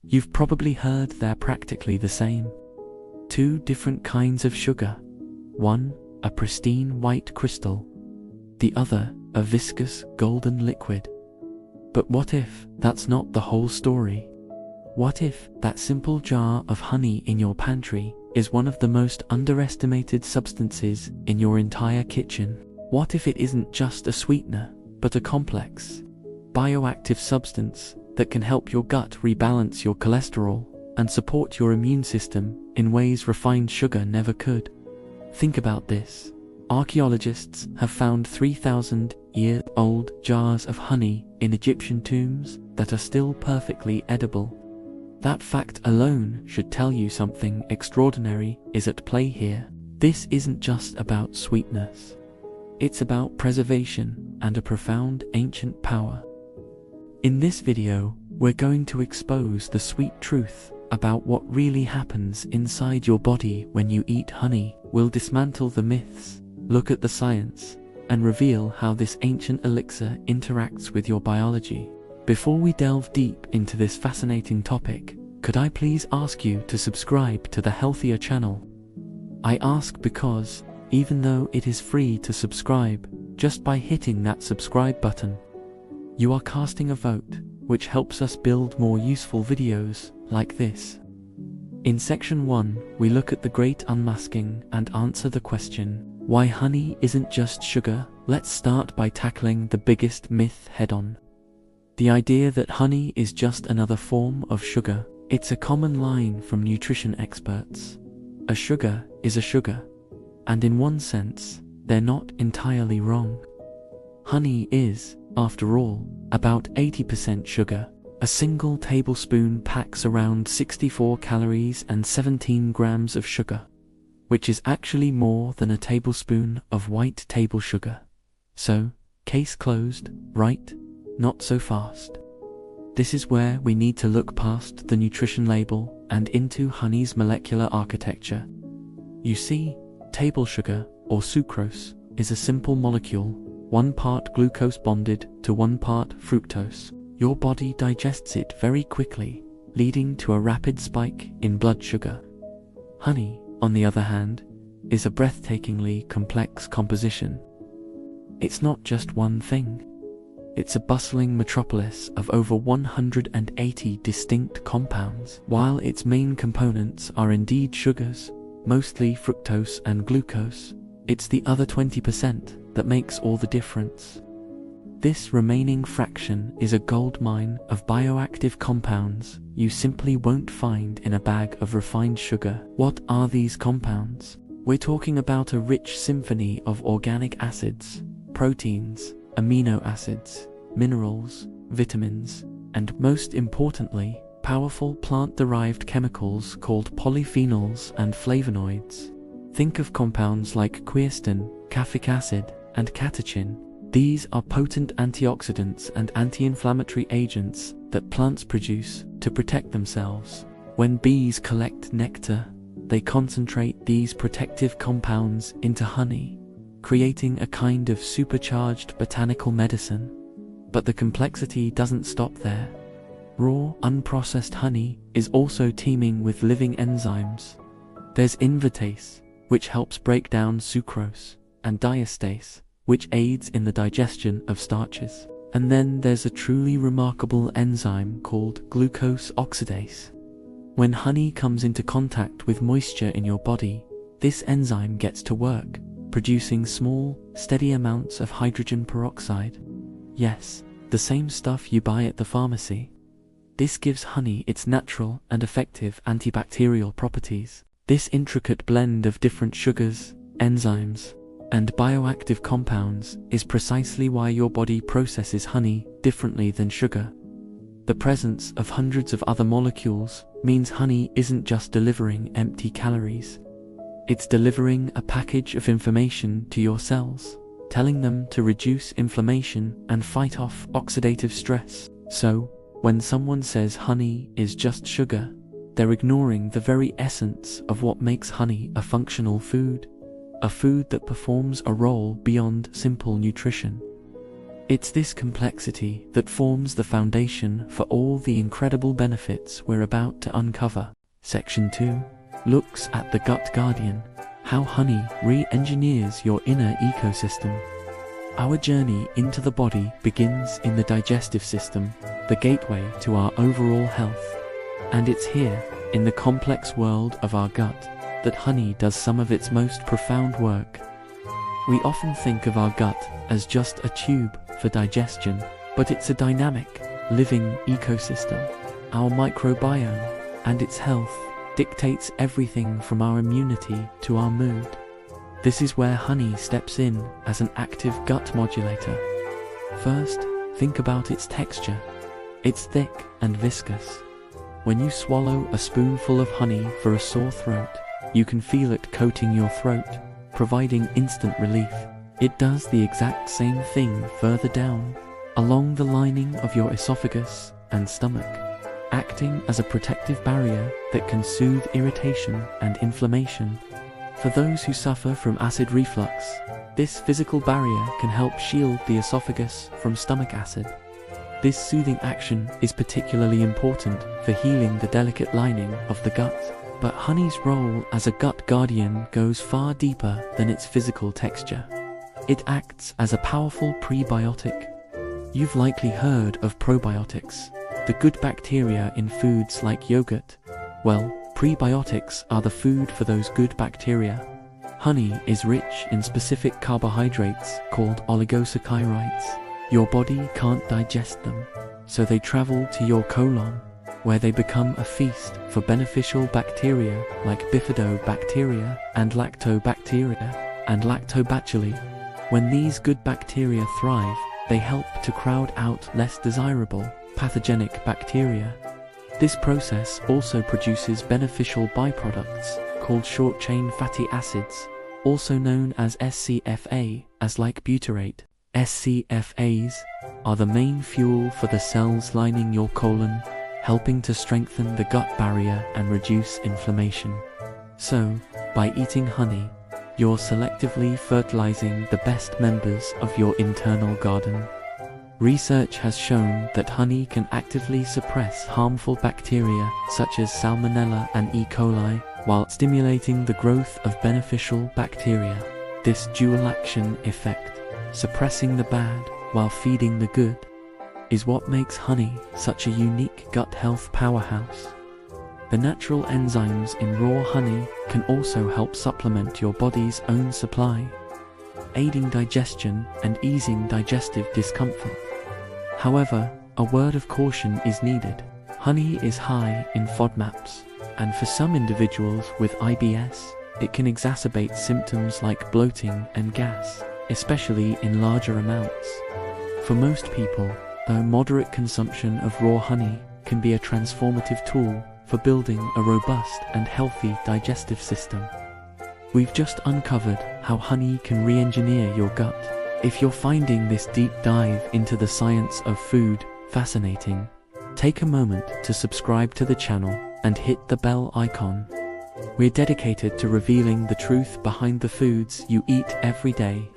You've probably heard they're practically the same. Two different kinds of sugar. One, a pristine white crystal. The other, a viscous golden liquid. But what if that's not the whole story? What if that simple jar of honey in your pantry is one of the most underestimated substances in your entire kitchen? What if it isn't just a sweetener, but a complex, bioactive substance that can help your gut rebalance your cholesterol and support your immune system in ways refined sugar never could? Think about this. Archaeologists have found 3,000-year-old jars of honey in Egyptian tombs that are still perfectly edible. That fact alone should tell you something extraordinary is at play here. This isn't just about sweetness. It's about preservation and a profound ancient power. In this video, we're going to expose the sweet truth about what really happens inside your body when you eat honey. We'll dismantle the myths, look at the science, and reveal how this ancient elixir interacts with your biology. Before we delve deep into this fascinating topic, could I please ask you to subscribe to the Healthier channel? I ask because, even though it is free to subscribe, just by hitting that subscribe button, you are casting a vote, which helps us build more useful videos like this. In section 1, we look at the great unmasking and answer the question, why honey isn't just sugar. Let's start by tackling the biggest myth head-on. The idea that honey is just another form of sugar. It's a common line from nutrition experts. A sugar is a sugar, and in one sense, they're not entirely wrong. Honey is, after all, about 80% sugar. A single tablespoon packs around 64 calories and 17 grams of sugar, which is actually more than a tablespoon of white table sugar. So, case closed, right? Not so fast. This is where we need to look past the nutrition label and into honey's molecular architecture. You see, table sugar, or sucrose, is a simple molecule, 1 part glucose bonded to 1 part fructose. Your body digests it very quickly, leading to a rapid spike in blood sugar. Honey, on the other hand, is a breathtakingly complex composition. It's not just one thing. It's a bustling metropolis of over 180 distinct compounds. While its main components are indeed sugars, mostly fructose and glucose, it's the other 20% that makes all the difference. This remaining fraction is a goldmine of bioactive compounds you simply won't find in a bag of refined sugar. What are these compounds? We're talking about a rich symphony of organic acids, proteins, amino acids, minerals, vitamins, and most importantly, powerful plant-derived chemicals called polyphenols and flavonoids. Think of compounds like quercetin, caffeic acid, and catechin. These are potent antioxidants and anti-inflammatory agents that plants produce to protect themselves. When bees collect nectar, they concentrate these protective compounds into honey, creating a kind of supercharged botanical medicine. But the complexity doesn't stop there. Raw, unprocessed honey is also teeming with living enzymes. There's invertase, which helps break down sucrose, and diastase, which aids in the digestion of starches. And then there's a truly remarkable enzyme called glucose oxidase. When honey comes into contact with moisture in your body, this enzyme gets to work, producing small, steady amounts of hydrogen peroxide. Yes, the same stuff you buy at the pharmacy. This gives honey its natural and effective antibacterial properties. This intricate blend of different sugars, enzymes, and bioactive compounds is precisely why your body processes honey differently than sugar. The presence of hundreds of other molecules means honey isn't just delivering empty calories. It's delivering a package of information to your cells, telling them to reduce inflammation and fight off oxidative stress. So, when someone says honey is just sugar, they're ignoring the very essence of what makes honey a functional food. A food that performs a role beyond simple nutrition. It's this complexity that forms the foundation for all the incredible benefits we're about to uncover. Section 2 looks at the gut guardian, how honey re-engineers your inner ecosystem. Our journey into the body begins in the digestive system, the gateway to our overall health. And it's here, in the complex world of our gut, that honey does some of its most profound work. We often think of our gut as just a tube for digestion, but it's a dynamic, living ecosystem. Our microbiome and its health dictates everything from our immunity to our mood. This is where honey steps in as an active gut modulator. First, think about its texture. It's thick and viscous. When you swallow a spoonful of honey for a sore throat, you can feel it coating your throat, providing instant relief. It does the exact same thing further down, along the lining of your esophagus and stomach, acting as a protective barrier that can soothe irritation and inflammation. For those who suffer from acid reflux, this physical barrier can help shield the esophagus from stomach acid. This soothing action is particularly important for healing the delicate lining of the gut. But honey's role as a gut guardian goes far deeper than its physical texture. It acts as a powerful prebiotic. You've likely heard of probiotics, the good bacteria in foods like yogurt. Well, prebiotics are the food for those good bacteria. Honey is rich in specific carbohydrates called oligosaccharides. Your body can't digest them, so they travel to your colon, where they become a feast for beneficial bacteria like bifidobacteria and lactobacteria and lactobacilli. When these good bacteria thrive, they help to crowd out less desirable, pathogenic bacteria. This process also produces beneficial byproducts called short-chain fatty acids, also known as SCFA, as like butyrate. SCFAs are the main fuel for the cells lining your colon, helping to strengthen the gut barrier and reduce inflammation. So, by eating honey, you're selectively fertilizing the best members of your internal garden. Research has shown that honey can actively suppress harmful bacteria such as Salmonella and E. coli, while stimulating the growth of beneficial bacteria. This dual action effect, suppressing the bad while feeding the good, is what makes honey such a unique gut health powerhouse. The natural enzymes in raw honey can also help supplement your body's own supply, aiding digestion and easing digestive discomfort. However, a word of caution is needed. Honey is high in FODMAPs, and for some individuals with IBS, it can exacerbate symptoms like bloating and gas, especially in larger amounts. For most people, though, moderate consumption of raw honey can be a transformative tool for building a robust and healthy digestive system. We've just uncovered how honey can re-engineer your gut. If you're finding this deep dive into the science of food fascinating, take a moment to subscribe to the channel and hit the bell icon. We're dedicated to revealing the truth behind the foods you eat every day.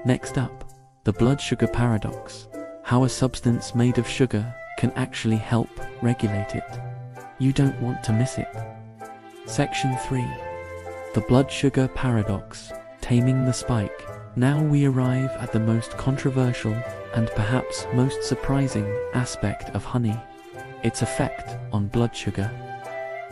Next up, the blood sugar paradox. How a substance made of sugar can actually help regulate it. You don't want to miss it. Section 3. The blood sugar paradox, taming the spike. Now we arrive at the most controversial and perhaps most surprising aspect of honey, its effect on blood sugar.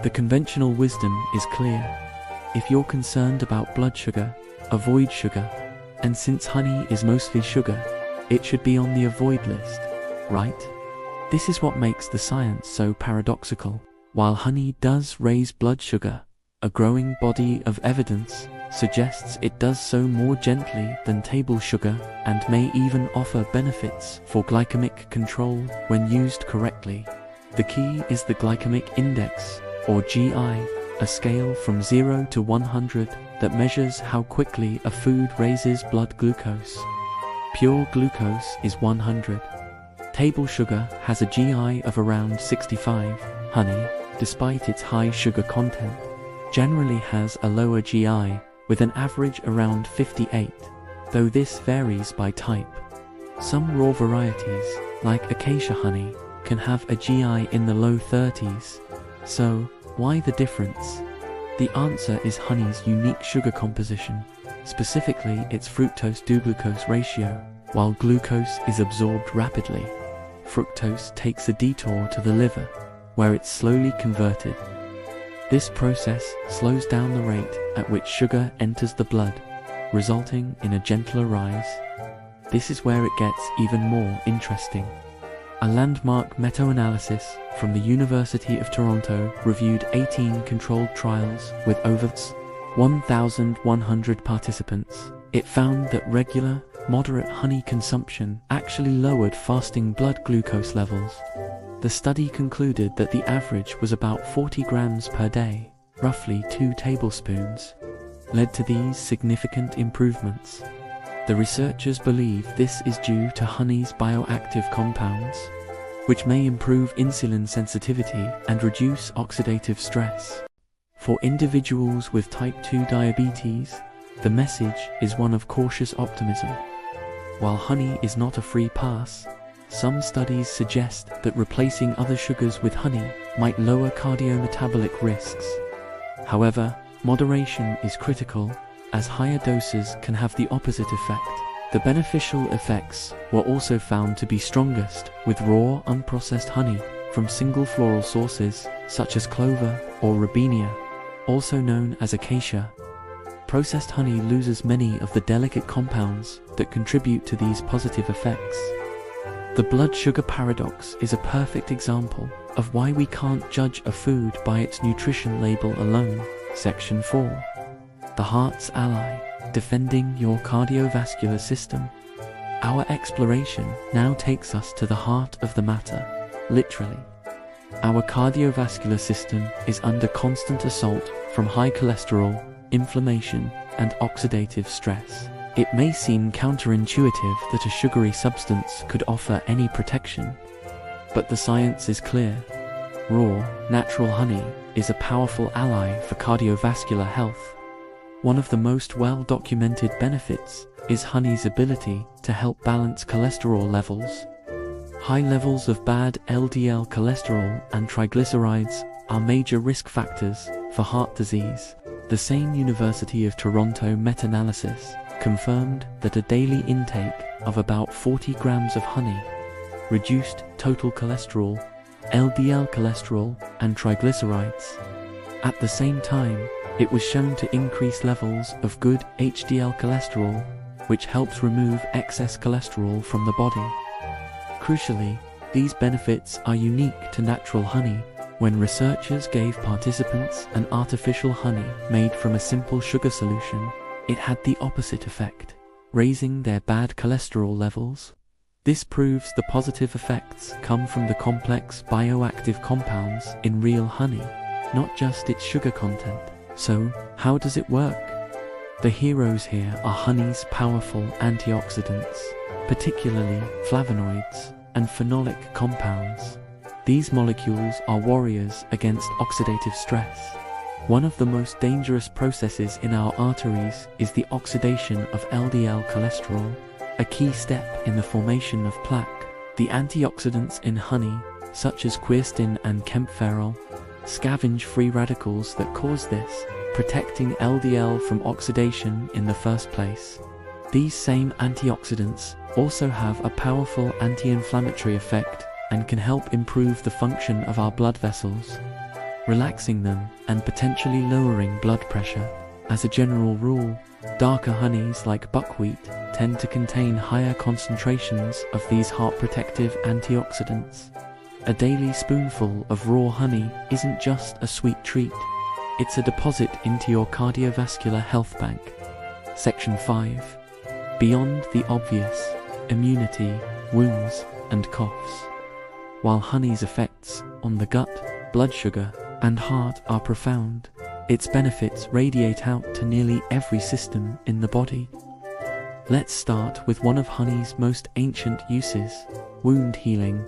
The conventional wisdom is clear. If you're concerned about blood sugar, avoid sugar. And since honey is mostly sugar, it should be on the avoid list, right? This is what makes the science so paradoxical. While honey does raise blood sugar, a growing body of evidence suggests it does so more gently than table sugar and may even offer benefits for glycemic control when used correctly. The key is the glycemic index, or GI, a scale from 0 to 100 that measures how quickly a food raises blood glucose. Pure glucose is 100. Table sugar has a GI of around 65. Honey, despite its high sugar content, generally has a lower GI with an average around 58, though this varies by type. Some raw varieties, like acacia honey, can have a GI in the low 30s. So, why the difference? The answer is honey's unique sugar composition, specifically its fructose-to-glucose ratio. While glucose is absorbed rapidly, fructose takes a detour to the liver, where it's slowly converted. This process slows down the rate at which sugar enters the blood, resulting in a gentler rise. This is where it gets even more interesting. A landmark meta-analysis from the University of Toronto reviewed 18 controlled trials with over 1,100 participants. It found that regular, moderate honey consumption actually lowered fasting blood glucose levels. The study concluded that the average was about 40 grams per day, roughly 2 tablespoons, led to these significant improvements. The researchers believe this is due to honey's bioactive compounds, which may improve insulin sensitivity and reduce oxidative stress. For individuals with type 2 diabetes, the message is one of cautious optimism. While honey is not a free pass, some studies suggest that replacing other sugars with honey might lower cardiometabolic risks. However, moderation is critical, as higher doses can have the opposite effect. The beneficial effects were also found to be strongest with raw, unprocessed honey from single floral sources such as clover or robinia, also known as acacia. Processed honey loses many of the delicate compounds that contribute to these positive effects. The blood sugar paradox is a perfect example of why we can't judge a food by its nutrition label alone. Section 4. The heart's ally, defending your cardiovascular system. Our exploration now takes us to the heart of the matter, literally. Our cardiovascular system is under constant assault from high cholesterol, inflammation, and oxidative stress. It may seem counterintuitive that a sugary substance could offer any protection, but the science is clear. Raw, natural honey is a powerful ally for cardiovascular health. One of the most well-documented benefits is honey's ability to help balance cholesterol levels. High levels of bad LDL cholesterol and triglycerides are major risk factors for heart disease. The same University of Toronto meta-analysis confirmed that a daily intake of about 40 grams of honey reduced total cholesterol, LDL cholesterol, and triglycerides. At the same time, it was shown to increase levels of good HDL cholesterol, which helps remove excess cholesterol from the body. Crucially, these benefits are unique to natural honey. When researchers gave participants an artificial honey made from a simple sugar solution, it had the opposite effect, raising their bad cholesterol levels. This proves the positive effects come from the complex bioactive compounds in real honey, not just its sugar content. So, how does it work? The heroes here are honey's powerful antioxidants, particularly flavonoids and phenolic compounds. These molecules are warriors against oxidative stress. One of the most dangerous processes in our arteries is the oxidation of LDL cholesterol, a key step in the formation of plaque. The antioxidants in honey, such as quercetin and kaempferol, scavenge free radicals that cause this, protecting LDL from oxidation in the first place. These same antioxidants also have a powerful anti-inflammatory effect and can help improve the function of our blood vessels, relaxing them and potentially lowering blood pressure. As a general rule, darker honeys like buckwheat tend to contain higher concentrations of these heart-protective antioxidants. A daily spoonful of raw honey isn't just a sweet treat, it's a deposit into your cardiovascular health bank. Section 5. Beyond the obvious, immunity, wounds, and coughs. While honey's effects on the gut, blood sugar, and heart are profound, its benefits radiate out to nearly every system in the body. Let's start with one of honey's most ancient uses, wound healing.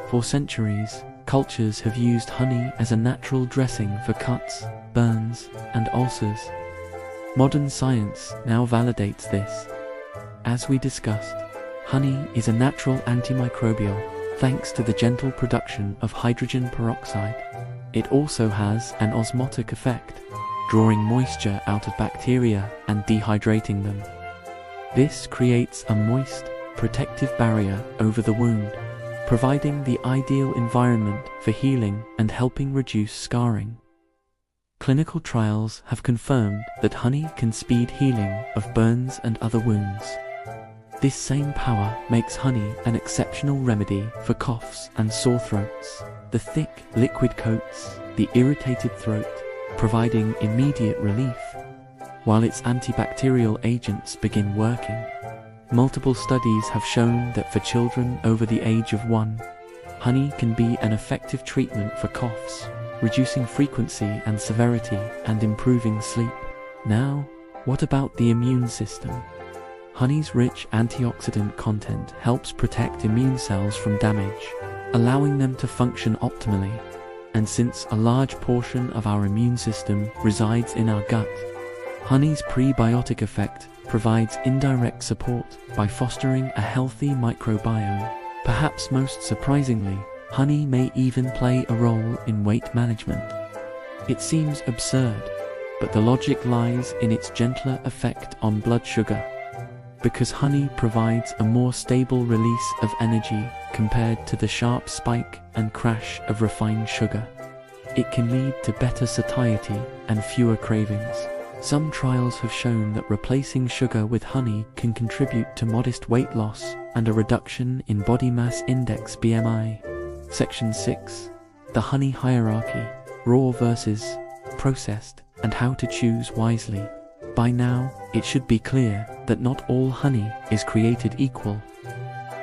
For centuries, cultures have used honey as a natural dressing for cuts, burns, and ulcers. Modern science now validates this. As we discussed, Honey is a natural antimicrobial, thanks to the gentle production of hydrogen peroxide. It also has an osmotic effect, drawing moisture out of bacteria and dehydrating them. This creates a moist, protective barrier over the wound, providing the ideal environment for healing and helping reduce scarring. Clinical trials have confirmed that honey can speed healing of burns and other wounds. This same power makes honey an exceptional remedy for coughs and sore throats. The thick, liquid coats the irritated throat, providing immediate relief, while its antibacterial agents begin working. Multiple studies have shown that for children over the age of 1, honey can be an effective treatment for coughs, reducing frequency and severity and improving sleep. Now, what about the immune system? Honey's rich antioxidant content helps protect immune cells from damage, allowing them to function optimally. And since a large portion of our immune system resides in our gut, honey's prebiotic effect provides indirect support by fostering a healthy microbiome. Perhaps most surprisingly, honey may even play a role in weight management. It seems absurd, but the logic lies in its gentler effect on blood sugar. Because honey provides a more stable release of energy compared to the sharp spike and crash of refined sugar, it can lead to better satiety and fewer cravings. Some trials have shown that replacing sugar with honey can contribute to modest weight loss and a reduction in body mass index (BMI). Section 6. The honey hierarchy: raw versus processed, and how to choose wisely. By now, it should be clear that not all honey is created equal.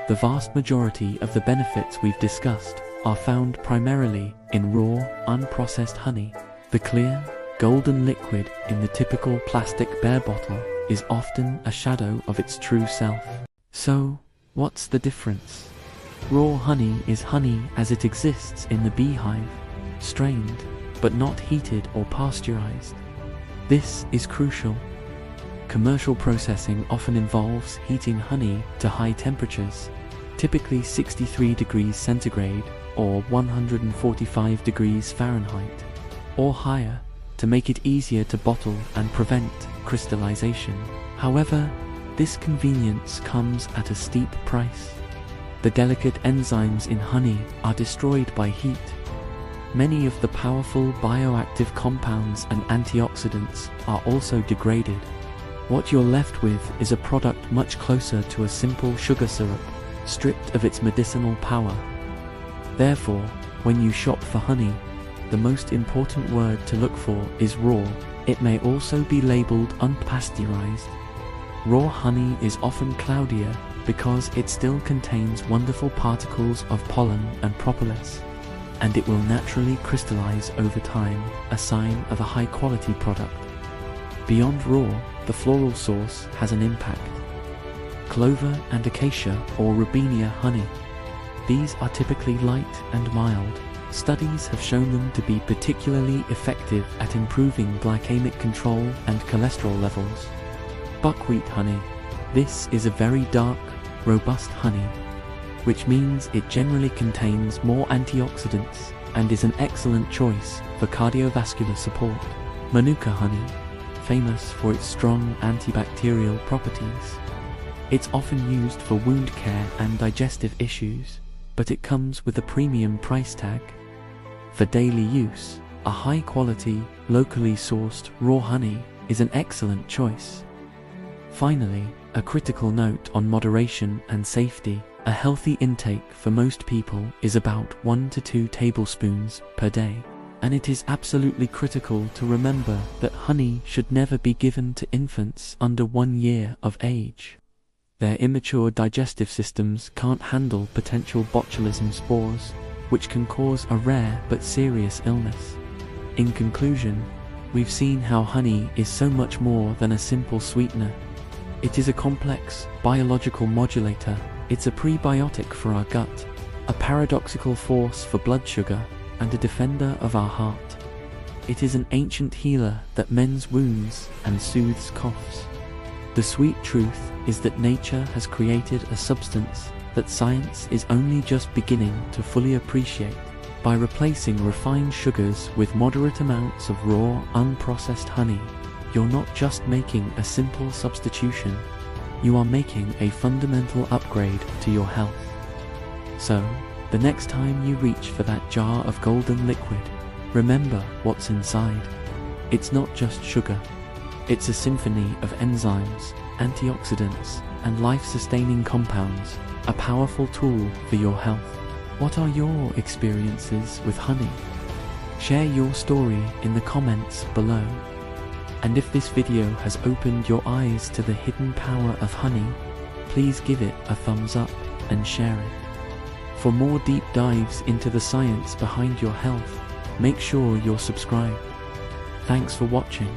The vast majority of the benefits we've discussed are found primarily in raw, unprocessed honey. The clear, golden liquid in the typical plastic bear bottle is often a shadow of its true self. So, what's the difference? Raw honey is honey as it exists in the beehive, strained, but not heated or pasteurized. This is crucial. Commercial processing often involves heating honey to high temperatures, typically 63 degrees centigrade or 145 degrees Fahrenheit, or higher, to make it easier to bottle and prevent crystallization. However, this convenience comes at a steep price. The delicate enzymes in honey are destroyed by heat. Many of the powerful bioactive compounds and antioxidants are also degraded. What you're left with is a product much closer to a simple sugar syrup, stripped of its medicinal power. Therefore, when you shop for honey, the most important word to look for is raw. It may also be labeled unpasteurized. Raw honey is often cloudier because it still contains wonderful particles of pollen and propolis, and it will naturally crystallize over time, a sign of a high-quality product. Beyond raw, the floral source has an impact. Clover and acacia or robinia honey. These are typically light and mild. Studies have shown them to be particularly effective at improving glycemic control and cholesterol levels. Buckwheat honey. This is a very dark, robust honey, which means it generally contains more antioxidants and is an excellent choice for cardiovascular support. Manuka honey, famous for its strong antibacterial properties. It's often used for wound care and digestive issues, but it comes with a premium price tag. For daily use, a high-quality, locally sourced raw honey is an excellent choice. Finally, a critical note on moderation and safety. A healthy intake for most people is about 1 to 2 tablespoons per day, and it is absolutely critical to remember that honey should never be given to infants under 1 year of age. Their immature digestive systems can't handle potential botulism spores, which can cause a rare but serious illness. In conclusion, we've seen how honey is so much more than a simple sweetener. It is a complex biological modulator. It's a prebiotic for our gut, a paradoxical force for blood sugar, and a defender of our heart. It is an ancient healer that mends wounds and soothes coughs. The sweet truth is that nature has created a substance that science is only just beginning to fully appreciate. By replacing refined sugars with moderate amounts of raw, unprocessed honey, you're not just making a simple substitution, you are making a fundamental upgrade to your health. So, the next time you reach for that jar of golden liquid, remember what's inside. It's not just sugar. It's a symphony of enzymes, antioxidants, and life-sustaining compounds, a powerful tool for your health. What are your experiences with honey? Share your story in the comments below. And if this video has opened your eyes to the hidden power of honey, please give it a thumbs up and share it. For more deep dives into the science behind your health, make sure you're subscribed. Thanks for watching.